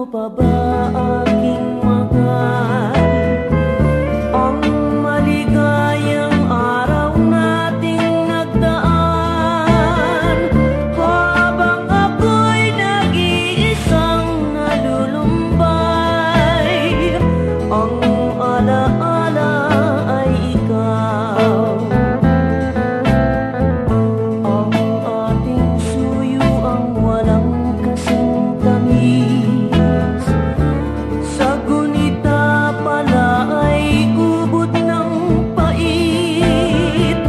pa ba aking mahal ang maligayang araw nating nagdaan, habang ako'y nag-iisang nalulumbay, ang alaala ay ikaw. Ang ating suyo ang walang kasing tamis, sa gunita pala ay ubod ng pait.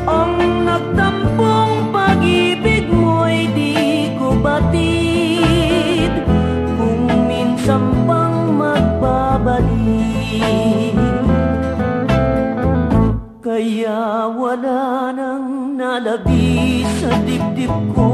Ang nagtampong pag-ibig mo'y di ko batid, kung minsan pang magbabalik. Kaya wala nang nalabi sa dibdib ko